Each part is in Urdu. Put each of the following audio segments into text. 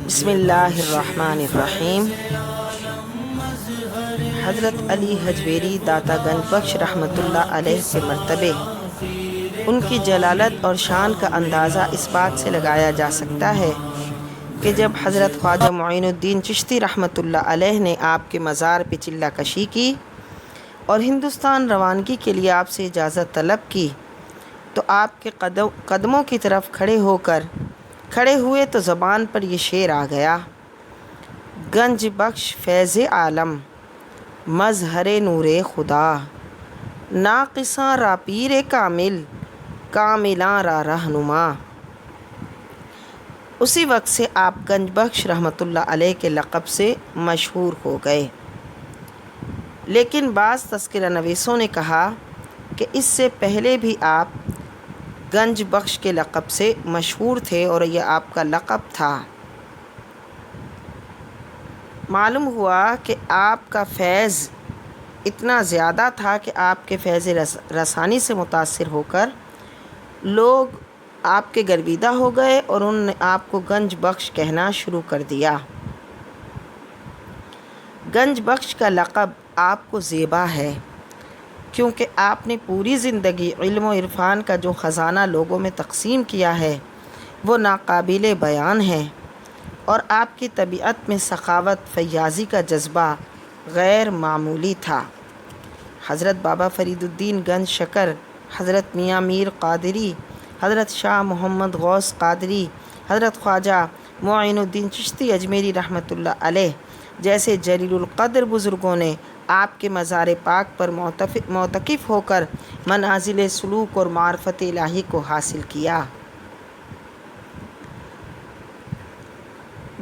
بسم اللہ الرحمن الرحیم۔ حضرت علی حجویری داتا گنج بخش رحمۃ اللہ علیہ کے مرتبے، ان کی جلالت اور شان کا اندازہ اس بات سے لگایا جا سکتا ہے کہ جب حضرت خواجہ معین الدین چشتی رحمۃ اللہ علیہ نے آپ کے مزار پہ چلہ کشی کی اور ہندوستان روانگی کے لیے آپ سے اجازت طلب کی تو آپ کے قدموں کی طرف کھڑے ہوئے تو زبان پر یہ شعر آ گیا: گنج بخش فیض عالم، مظہر نور خدا، ناقصاں را پیر کامل، کاملاں را رہنما۔ اسی وقت سے آپ گنج بخش رحمۃ اللہ علیہ کے لقب سے مشہور ہو گئے، لیکن بعض تذکرہ نویسوں نے کہا کہ اس سے پہلے بھی آپ گنج بخش کے لقب سے مشہور تھے اور یہ آپ کا لقب تھا۔ معلوم ہوا کہ آپ کا فیض اتنا زیادہ تھا کہ آپ کے فیض رسانی سے متاثر ہو کر لوگ آپ کے گرویدہ ہو گئے اور انہوں نے آپ کو گنج بخش کہنا شروع کر دیا۔ گنج بخش کا لقب آپ کو زیبا ہے کیونکہ آپ نے پوری زندگی علم و عرفان کا جو خزانہ لوگوں میں تقسیم کیا ہے وہ ناقابل بیان ہے، اور آپ کی طبیعت میں سخاوت، فیاضی کا جذبہ غیر معمولی تھا۔ حضرت بابا فرید الدین گنج شکر، حضرت میاں میر قادری، حضرت شاہ محمد غوث قادری، حضرت خواجہ معین الدین چشتی اجمیری رحمۃ اللہ علیہ جیسے جلیل القدر بزرگوں نے آپ کے مزار پاک پر معتکف ہو کر منازل سلوک اور معرفت الہی کو حاصل کیا۔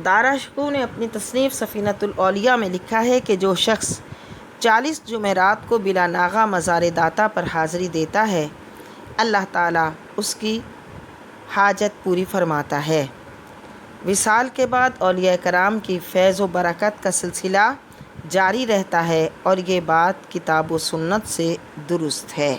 دارا شکوہ نے اپنی تصنیف سفینۃ الاولیاء میں لکھا ہے کہ جو شخص 40 جمعرات کو بلا ناغہ مزار داتا پر حاضری دیتا ہے، اللہ تعالیٰ اس کی حاجت پوری فرماتا ہے۔ وصال کے بعد اولیاء کرام کی فیض و برکت کا سلسلہ جاری رہتا ہے، اور یہ بات کتاب و سنت سے درست ہے۔